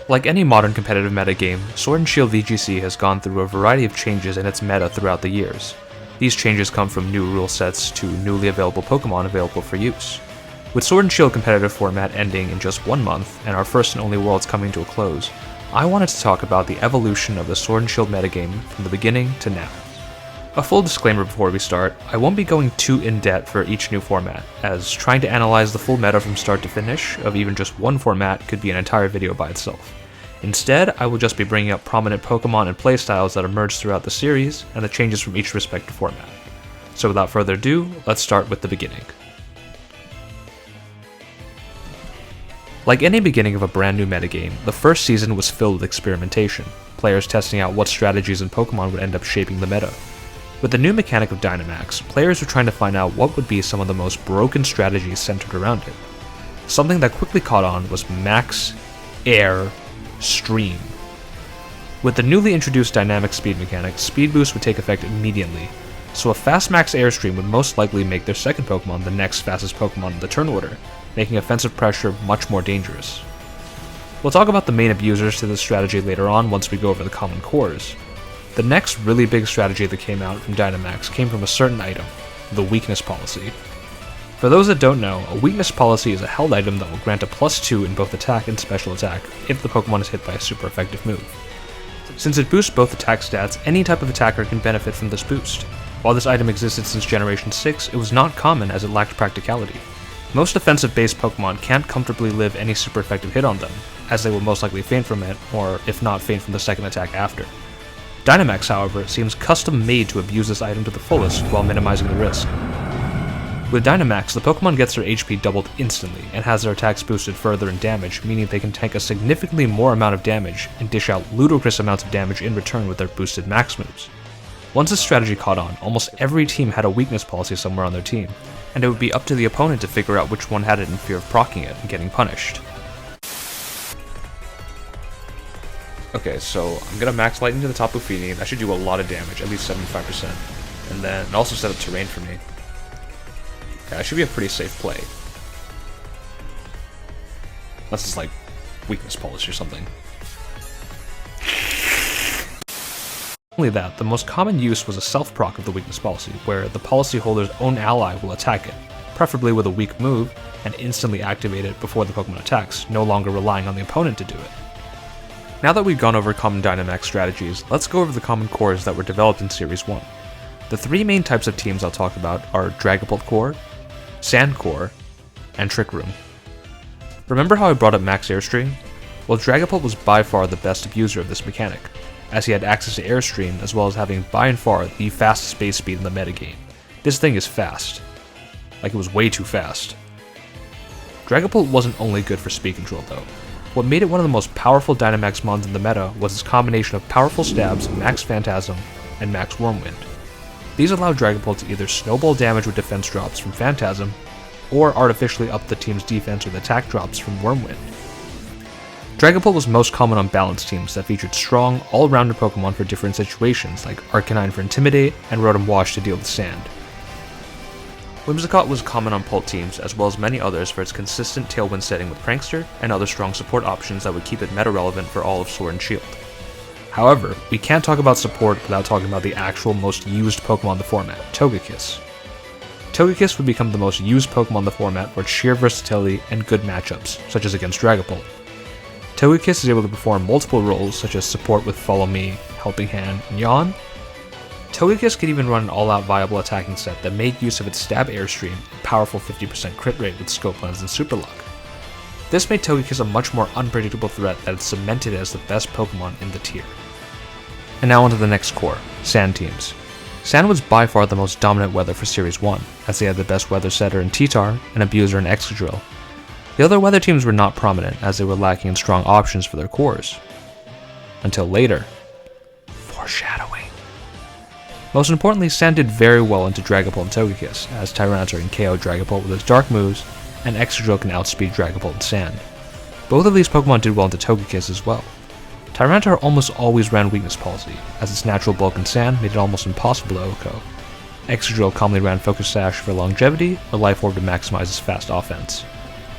Like any modern competitive metagame, Sword and Shield VGC has gone through a variety of changes in its meta throughout the years. These changes come from new rule sets to newly available Pokemon available for use. With Sword and Shield competitive format ending in just 1 month, and our first and only worlds coming to a close, I wanted to talk about the evolution of the Sword and Shield metagame from the beginning to now. A full disclaimer before we start, I won't be going too in-depth for each new format, as trying to analyze the full meta from start to finish of even just one format could be an entire video by itself. Instead, I will just be bringing up prominent Pokemon and playstyles that emerged throughout the series, and the changes from each respective format. So without further ado, let's start with the beginning. Like any beginning of a brand new metagame, the first season was filled with experimentation, players testing out what strategies and Pokemon would end up shaping the meta. With the new mechanic of Dynamax, players were trying to find out what would be some of the most broken strategies centered around it. Something that quickly caught on was Max, Air, Stream. With the newly introduced dynamic speed mechanic, speed boost would take effect immediately, so a fast max airstream would most likely make their second Pokemon the next fastest Pokemon in the turn order, making offensive pressure much more dangerous. We'll talk about the main abusers to this strategy later on once we go over the common cores. The next really big strategy that came out from Dynamax came from a certain item, the weakness policy. For those that don't know, a weakness policy is a held item that will grant a +2 in both attack and special attack if the Pokemon is hit by a super effective move. Since it boosts both attack stats, any type of attacker can benefit from this boost. While this item existed since Generation 6, it was not common as it lacked practicality. Most defensive-based Pokemon can't comfortably live any super effective hit on them, as they will most likely faint from it, or if not faint from the second attack after. Dynamax, however, seems custom-made to abuse this item to the fullest while minimizing the risk. With Dynamax, the Pokemon gets their HP doubled instantly, and has their attacks boosted further in damage, meaning they can tank a significantly more amount of damage and dish out ludicrous amounts of damage in return with their boosted max moves. Once this strategy caught on, almost every team had a weakness policy somewhere on their team, and it would be up to the opponent to figure out which one had it in fear of proccing it and getting punished. Okay, so I'm gonna max lightning to the Tapu Fini. That should do a lot of damage, at least 75%. And then also set up terrain for me. Okay, that should be a pretty safe play. Unless it's like weakness policy or something. Only that, the most common use was a self-proc of the weakness policy, where the policyholder's own ally will attack it, preferably with a weak move, and instantly activate it before the Pokemon attacks, no longer relying on the opponent to do it. Now that we've gone over common Dynamax strategies, let's go over the common cores that were developed in Series 1. The three main types of teams I'll talk about are Dragapult Core, Sand Core, and Trick Room. Remember how I brought up Max Airstream? Well, Dragapult was by far the best abuser of this mechanic, as he had access to Airstream as well as having by and far the fastest base speed in the metagame. This thing is fast. Like, it was way too fast. Dragapult wasn't only good for speed control though. What made it one of the most powerful Dynamax mons in the meta was its combination of powerful stabs, Max Phantasm, and Max Wormwind. These allowed Dragapult to either snowball damage with defense drops from Phantasm, or artificially up the team's defense with attack drops from Wormwind. Dragapult was most common on balanced teams that featured strong, all-rounder Pokemon for different situations, like Arcanine for Intimidate and Rotom Wash to deal with Sand. Whimsicott was common on Pult teams, as well as many others for its consistent Tailwind setting with Prankster and other strong support options that would keep it meta-relevant for all of Sword and Shield. However, we can't talk about support without talking about the actual most used Pokemon in the format, Togekiss. Togekiss would become the most used Pokemon in the format for its sheer versatility and good matchups, such as against Dragapult. Togekiss is able to perform multiple roles such as support with Follow Me, Helping Hand, and Yawn. Togekiss could even run an all-out viable attacking set that made use of its Stab Airstream and powerful 50% crit rate with Scope Lens and Super Luck. This made Togekiss a much more unpredictable threat that had cemented it as the best Pokemon in the tier. And now onto the next core, Sand teams. Sand was by far the most dominant weather for Series 1, as they had the best weather setter in T-Tar and abuser in Excadrill. The other weather teams were not prominent, as they were lacking in strong options for their cores. Until later. Foreshadowing. Most importantly, Sand did very well into Dragapult and Togekiss, as Tyranitar can KO Dragapult with his dark moves, and Excadrill can outspeed Dragapult in Sand. Both of these Pokemon did well into Togekiss as well. Tyranitar almost always ran weakness policy, as its natural bulk in Sand made it almost impossible to OHKO. Excadrill calmly ran Focus Sash for longevity, or Life Orb to maximize its fast offense.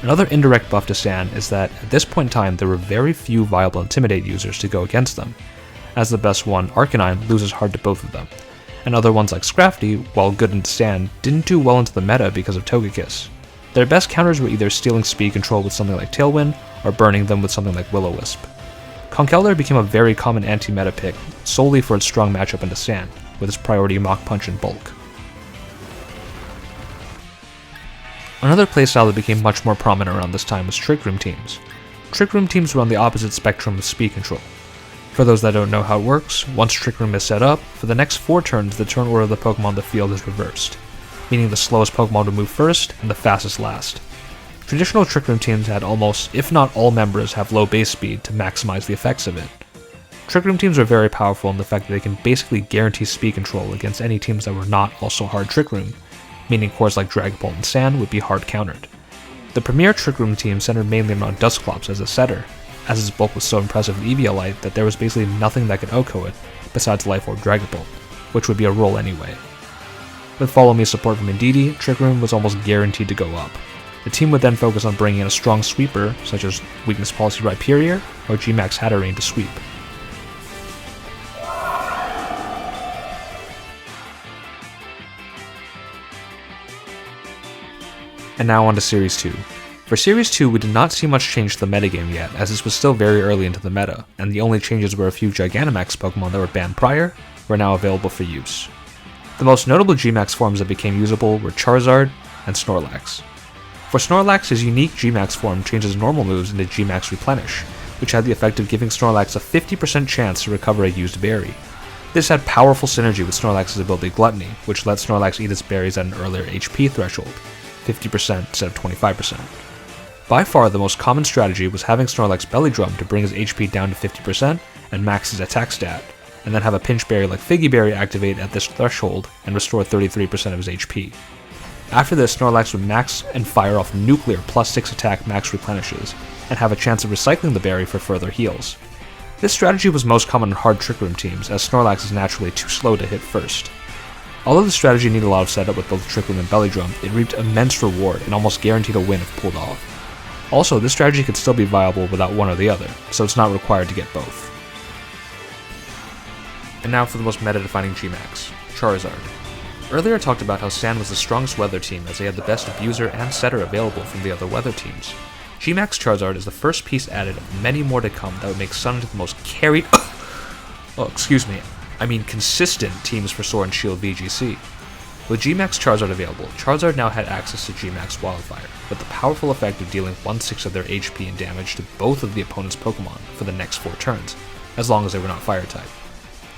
Another indirect buff to Sand is that at this point in time there were very few viable Intimidate users to go against them, as the best one, Arcanine, loses hard to both of them, and other ones like Scrafty, while good into Sand, didn't do well into the meta because of Togekiss. Their best counters were either stealing speed control with something like Tailwind, or burning them with something like Will-O-Wisp. Conkeldurr became a very common anti-meta pick solely for its strong matchup into Sand, with its priority Mach Punch in bulk. Another playstyle that became much more prominent around this time was Trick Room teams. Trick Room teams were on the opposite spectrum of speed control. For those that don't know how it works, once Trick Room is set up, for the next 4 turns the turn order of the Pokemon on the field is reversed, meaning the slowest Pokemon will move first and the fastest last. Traditional Trick Room teams had almost, if not all members, have low base speed to maximize the effects of it. Trick Room teams are very powerful in the fact that they can basically guarantee speed control against any teams that were not also hard Trick Room, meaning cores like Dragapult and Sand would be hard countered. The premier Trick Room team centered mainly around Dusclops as a setter, as its bulk was so impressive with Eviolite that there was basically nothing that could OHKO it besides Life Orb Dragapult, which would be a roll anyway. With Follow Me support from Indeedee, Trick Room was almost guaranteed to go up. The team would then focus on bringing in a strong sweeper, such as Weakness Policy Rhyperior or Gmax Hatterene to sweep. And now on to Series 2. For Series 2, we did not see much change to the metagame yet, as this was still very early into the meta, and the only changes were a few Gigantamax Pokemon that were banned prior were now available for use. The most notable Gmax forms that became usable were Charizard and Snorlax. For Snorlax, his unique Gmax form changes normal moves into Gmax Replenish, which had the effect of giving Snorlax a 50% chance to recover a used berry. This had powerful synergy with Snorlax's ability Gluttony, which let Snorlax eat its berries at an earlier HP threshold, 50% instead of 25%. By far the most common strategy was having Snorlax Belly Drum to bring his HP down to 50% and max his attack stat, and then have a pinch berry like Figgy Berry activate at this threshold and restore 33% of his HP. After this, Snorlax would max and fire off Nuclear plus 6 attack max replenishes, and have a chance of recycling the berry for further heals. This strategy was most common in hard Trick Room teams, as Snorlax is naturally too slow to hit first. Although the strategy needed a lot of setup with both Trick Room and Belly Drum, it reaped immense reward and almost guaranteed a win if pulled off. Also, this strategy could still be viable without one or the other, so it's not required to get both. And now for the most meta-defining Gmax, Charizard. Earlier I talked about how Sand was the strongest weather team as they had the best abuser and setter available from the other weather teams. Gmax Charizard is the first piece added of many more to come that would make Sun into the most carried consistent teams for Sword and Shield VGC. With Gmax Charizard available, Charizard now had access to Gmax Wildfire, with the powerful effect of dealing 1/6 of their HP and damage to both of the opponent's Pokemon for the next 4 turns, as long as they were not Fire-type.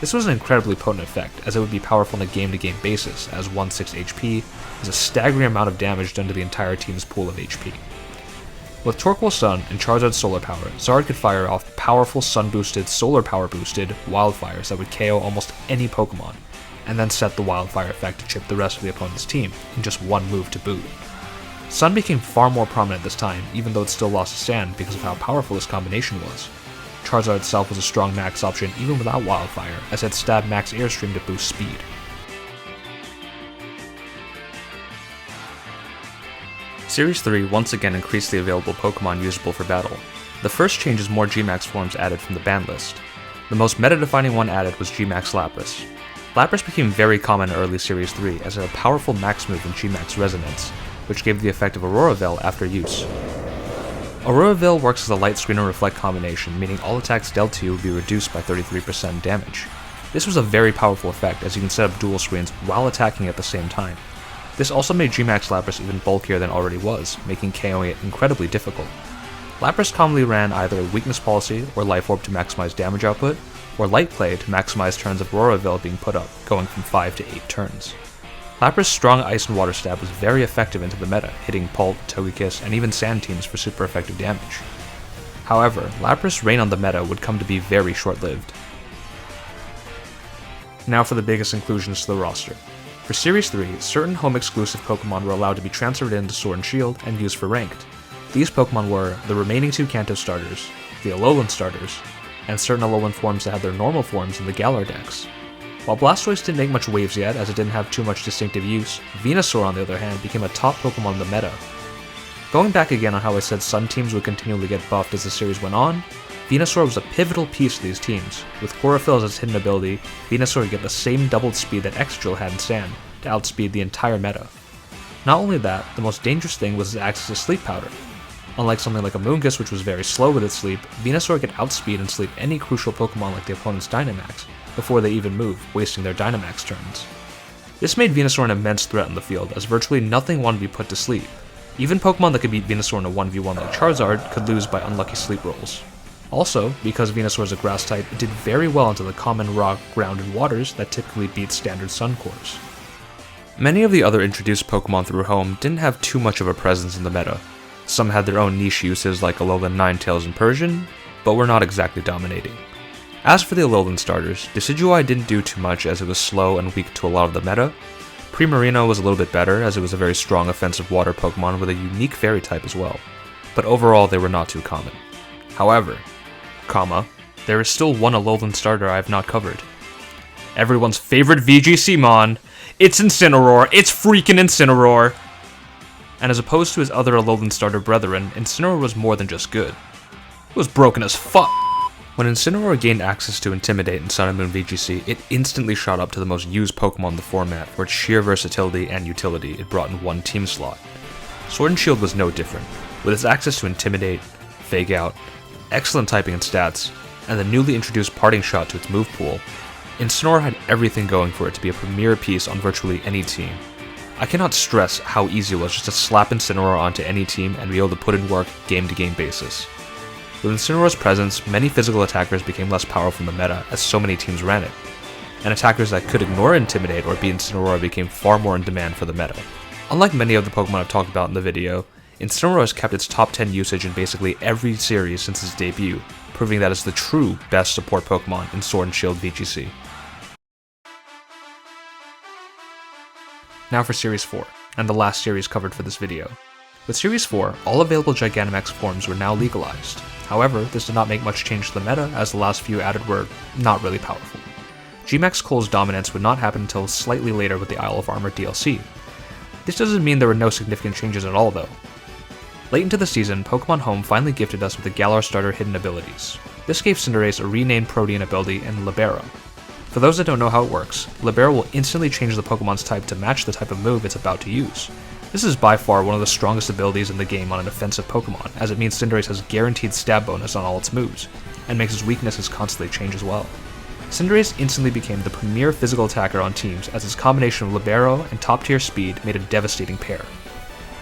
This was an incredibly potent effect, as it would be powerful on a game-to-game basis, as 1/6 HP is a staggering amount of damage done to the entire team's pool of HP. With Torkoal Sun and Charizard's Solar Power, Zard could fire off powerful Sun-boosted, Solar Power-boosted Wildfires that would KO almost any Pokemon, and then set the Wildfire effect to chip the rest of the opponent's team in just one move to boot. Sun became far more prominent this time, even though it still lost to Sand because of how powerful this combination was. Charizard itself was a strong max option even without Wildfire, as it had Stab Max Airstream to boost speed. Series 3 once again increased the available Pokemon usable for battle. The first change is more Gmax forms added from the ban list. The most meta-defining one added was Gmax Lapras. Lapras became very common in early Series 3 as it had a powerful max move in Gmax Resonance, which gave the effect of Aurora Veil after use. Aurora Veil works as a light screen and reflect combination, meaning all attacks dealt to you would be reduced by 33% damage. This was a very powerful effect as you can set up dual screens while attacking at the same time. This also made Gmax Lapras even bulkier than it already was, making KOing it incredibly difficult. Lapras commonly ran either Weakness Policy or Life Orb to maximize damage output, or Light Play to maximize turns of Aurora Veil being put up, going from 5 to 8 turns. Lapras' strong Ice and Water stab was very effective into the meta, hitting Pulp, Togekiss, and even Sand teams for super effective damage. However, Lapras' reign on the meta would come to be very short-lived. Now for the biggest inclusions to the roster. For Series 3, certain home-exclusive Pokemon were allowed to be transferred into Sword and Shield and used for Ranked. These Pokemon were the remaining 2 Kanto starters, the Alolan starters, and certain Alolan forms that had their normal forms in the Galar decks. While Blastoise didn't make much waves yet, as it didn't have too much distinctive use, Venusaur on the other hand became a top Pokemon in the meta. Going back again on how I said Sun teams would continually get buffed as the series went on, Venusaur was a pivotal piece to these teams. With Chlorophyll as its hidden ability, Venusaur would get the same doubled speed that Excadrill had in Sand, to outspeed the entire meta. Not only that, the most dangerous thing was his access to Sleep Powder. Unlike something like Amoonguss, which was very slow with its sleep, Venusaur could outspeed and sleep any crucial Pokemon like the opponent's Dynamax, before they even move, wasting their Dynamax turns. This made Venusaur an immense threat in the field, as virtually nothing wanted to be put to sleep. Even Pokemon that could beat Venusaur in a 1v1 like Charizard could lose by unlucky sleep rolls. Also, because Venusaur is a grass type, it did very well into the common rock, ground, and waters that typically beat standard Sun cores. Many of the other introduced Pokemon through Home didn't have too much of a presence in the meta. Some had their own niche uses like Alolan Ninetales and Persian, but were not exactly dominating. As for the Alolan starters, Decidueye didn't do too much as it was slow and weak to a lot of the meta. Primarina was a little bit better as it was a very strong offensive water Pokemon with a unique fairy type as well, but overall they were not too common. However, there is still one Alolan starter I have not covered. Everyone's favorite VGC Mon, it's Incineroar, it's freaking Incineroar! And as opposed to his other Alolan starter brethren, Incineroar was more than just good. It was broken as fuck! When Incineroar gained access to Intimidate in Sun and Moon VGC, it instantly shot up to the most used Pokemon in the format for its sheer versatility and utility it brought in one team slot. Sword and Shield was no different, with its access to Intimidate, Fake Out, excellent typing and stats, and the newly introduced Parting Shot to its move pool. Incineroar had everything going for it to be a premier piece on virtually any team. I cannot stress how easy it was just to slap Incineroar onto any team and be able to put in work game-to-game basis. With Incineroar's presence, many physical attackers became less powerful in the meta as so many teams ran it, and attackers that could ignore Intimidate or beat Incineroar became far more in demand for the meta. Unlike many of the Pokemon I've talked about in the video, Incineroar has kept its top 10 usage in basically every series since its debut, proving that it's the true best support Pokemon in Sword and Shield VGC. Now for Series 4, and the last series covered for this video. With Series 4, all available Gigantamax forms were now legalized. However, this did not make much change to the meta, as the last few added were not really powerful. Gmax Cole's dominance would not happen until slightly later with the Isle of Armor DLC. This doesn't mean there were no significant changes at all though. Late into the season, Pokemon Home finally gifted us with the Galar starter hidden abilities. This gave Cinderace a renamed Protean ability and Libero. For those that don't know how it works, Libero will instantly change the Pokemon's type to match the type of move it's about to use. This is by far one of the strongest abilities in the game on an offensive Pokemon, as it means Cinderace has guaranteed stab bonus on all its moves, and makes its weaknesses constantly change as well. Cinderace instantly became the premier physical attacker on teams as its combination of Libero and top-tier speed made a devastating pair.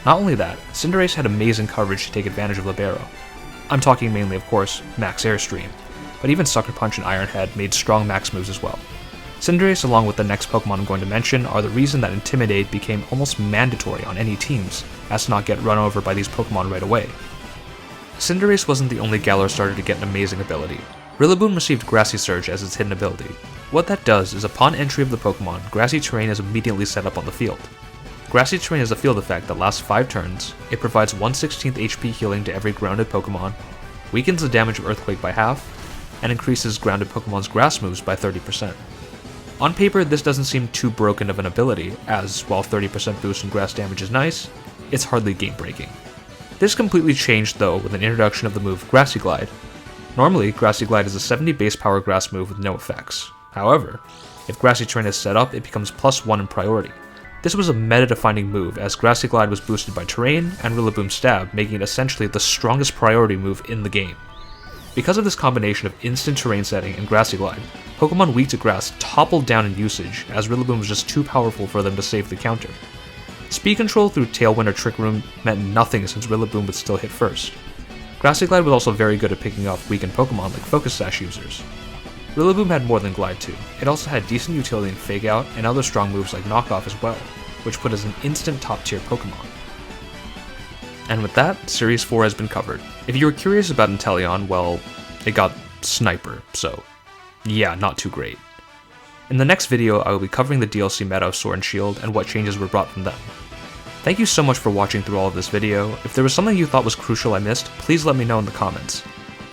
Not only that, Cinderace had amazing coverage to take advantage of Libero. I'm talking mainly, of course, Max Airstream, but even Sucker Punch and Iron Head made strong max moves as well. Cinderace, along with the next Pokemon I'm going to mention, are the reason that Intimidate became almost mandatory on any teams, as to not get run over by these Pokemon right away. Cinderace wasn't the only Galar starter to get an amazing ability. Rillaboom received Grassy Surge as its hidden ability. What that does is upon entry of the Pokemon, Grassy Terrain is immediately set up on the field. Grassy Terrain is a field effect that lasts 5 turns, it provides 1/16 HP healing to every grounded Pokemon, weakens the damage of Earthquake by half, and increases grounded Pokemon's grass moves by 30%. On paper, this doesn't seem too broken of an ability, as while 30% boost in grass damage is nice, it's hardly game-breaking. This completely changed though with an introduction of the move Grassy Glide. Normally, Grassy Glide is a 70 base power grass move with no effects. However, if Grassy Terrain is set up, it becomes +1 in priority. This was a meta-defining move, as Grassy Glide was boosted by Terrain and Rillaboom Stab, making it essentially the strongest priority move in the game. Because of this combination of instant terrain setting and Grassy Glide, Pokemon weak to grass toppled down in usage, as Rillaboom was just too powerful for them to safely counter. Speed control through Tailwind or Trick Room meant nothing since Rillaboom would still hit first. Grassy Glide was also very good at picking off weakened Pokemon like Focus Sash users. Rillaboom had more than Glide too. It also had decent utility in Fake Out and other strong moves like Knockoff as well, which put it as an instant top tier Pokemon. And with that, Series 4 has been covered. If you were curious about Inteleon, well, it got Sniper, so yeah, not too great. In the next video, I will be covering the DLC meta of Sword and Shield and what changes were brought from them. Thank you so much for watching through all of this video. If there was something you thought was crucial I missed, please let me know in the comments.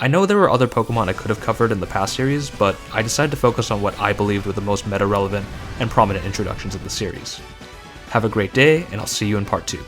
I know there were other Pokemon I could have covered in the past series, but I decided to focus on what I believed were the most meta-relevant and prominent introductions of the series. Have a great day, and I'll see you in part 2.